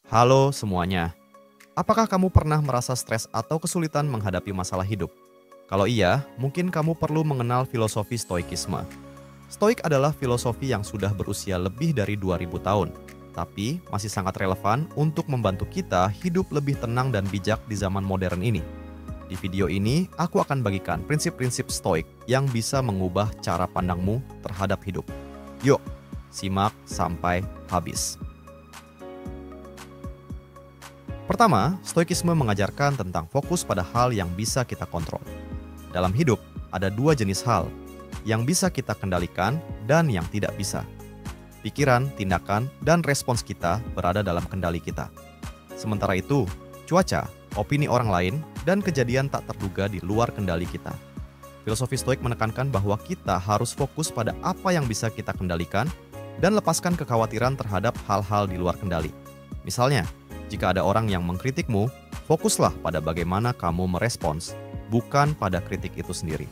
Halo semuanya, apakah kamu pernah merasa stres atau kesulitan menghadapi masalah hidup? Kalau iya, mungkin kamu perlu mengenal filosofi Stoikisme. Stoik adalah filosofi yang sudah berusia lebih dari 2000 tahun, tapi masih sangat relevan untuk membantu kita hidup lebih tenang dan bijak di zaman modern ini. Di video ini, aku akan bagikan prinsip-prinsip Stoik yang bisa mengubah cara pandangmu terhadap hidup. Yuk, simak sampai habis. Pertama, Stoikisme mengajarkan tentang fokus pada hal yang bisa kita kontrol. Dalam hidup, ada dua jenis hal, yang bisa kita kendalikan dan yang tidak bisa. Pikiran, tindakan, dan respons kita berada dalam kendali kita. Sementara itu, cuaca, opini orang lain, dan kejadian tak terduga di luar kendali kita. Filosofi Stoik menekankan bahwa kita harus fokus pada apa yang bisa kita kendalikan dan lepaskan kekhawatiran terhadap hal-hal di luar kendali. Misalnya, jika ada orang yang mengkritikmu, fokuslah pada bagaimana kamu merespons, bukan pada kritik itu sendiri.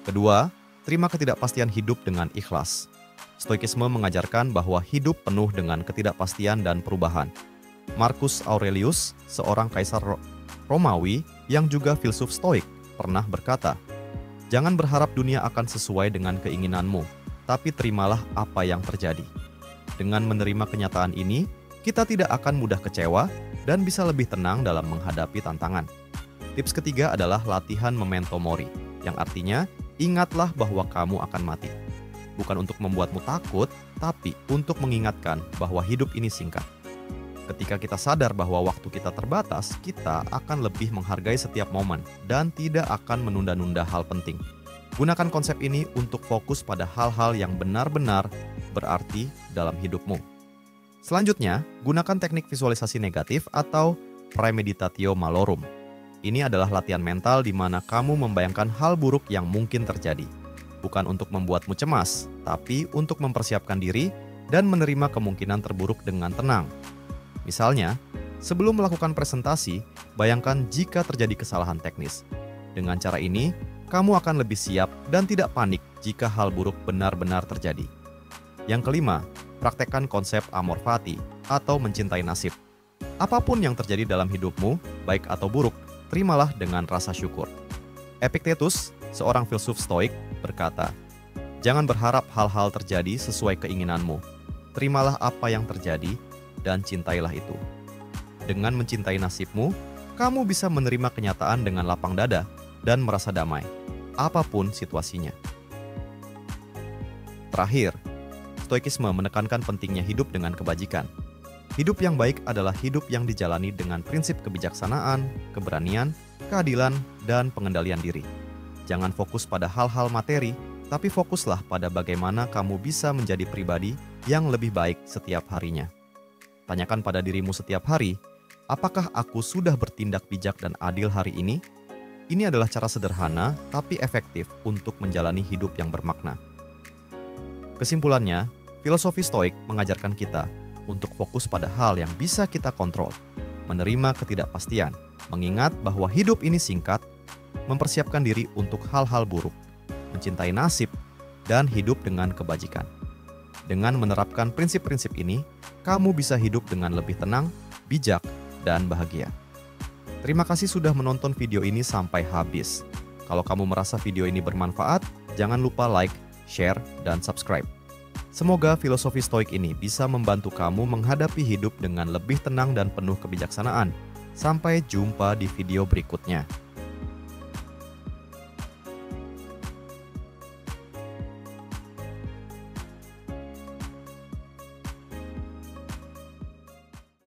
Kedua, terima ketidakpastian hidup dengan ikhlas. Stoikisme mengajarkan bahwa hidup penuh dengan ketidakpastian dan perubahan. Marcus Aurelius, seorang kaisar Romawi yang juga filsuf Stoik, pernah berkata, "Jangan berharap dunia akan sesuai dengan keinginanmu, tapi terimalah apa yang terjadi." Dengan menerima kenyataan ini, kita tidak akan mudah kecewa dan bisa lebih tenang dalam menghadapi tantangan. Tips ketiga adalah latihan memento mori, yang artinya ingatlah bahwa kamu akan mati. Bukan untuk membuatmu takut, tapi untuk mengingatkan bahwa hidup ini singkat. Ketika kita sadar bahwa waktu kita terbatas, kita akan lebih menghargai setiap momen dan tidak akan menunda-nunda hal penting. Gunakan konsep ini untuk fokus pada hal-hal yang benar-benar berarti dalam hidupmu. Selanjutnya, gunakan teknik visualisasi negatif atau premeditatio malorum. Ini adalah latihan mental di mana kamu membayangkan hal buruk yang mungkin terjadi. Bukan untuk membuatmu cemas, tapi untuk mempersiapkan diri dan menerima kemungkinan terburuk dengan tenang. Misalnya, sebelum melakukan presentasi, bayangkan jika terjadi kesalahan teknis. Dengan cara ini, kamu akan lebih siap dan tidak panik jika hal buruk benar-benar terjadi. Yang kelima, praktekkan konsep amor fati atau mencintai nasib. Apapun yang terjadi dalam hidupmu, baik atau buruk, terimalah dengan rasa syukur. Epictetus, seorang filsuf Stoik, berkata, "Jangan berharap hal-hal terjadi sesuai keinginanmu. Terimalah apa yang terjadi dan cintailah itu." Dengan mencintai nasibmu, kamu bisa menerima kenyataan dengan lapang dada dan merasa damai, apapun situasinya. Terakhir, Stoikisme menekankan pentingnya hidup dengan kebajikan. Hidup yang baik adalah hidup yang dijalani dengan prinsip kebijaksanaan, keberanian, keadilan, dan pengendalian diri. Jangan fokus pada hal-hal materi, tapi fokuslah pada bagaimana kamu bisa menjadi pribadi yang lebih baik setiap harinya. Tanyakan pada dirimu setiap hari, apakah aku sudah bertindak bijak dan adil hari ini? Ini adalah cara sederhana tapi efektif untuk menjalani hidup yang bermakna. Kesimpulannya, filosofi Stoik mengajarkan kita untuk fokus pada hal yang bisa kita kontrol, menerima ketidakpastian, mengingat bahwa hidup ini singkat, mempersiapkan diri untuk hal-hal buruk, mencintai nasib, dan hidup dengan kebajikan. Dengan menerapkan prinsip-prinsip ini, kamu bisa hidup dengan lebih tenang, bijak, dan bahagia. Terima kasih sudah menonton video ini sampai habis. Kalau kamu merasa video ini bermanfaat, jangan lupa like, share, dan subscribe. Semoga filosofi Stoik ini bisa membantu kamu menghadapi hidup dengan lebih tenang dan penuh kebijaksanaan. Sampai jumpa di video berikutnya.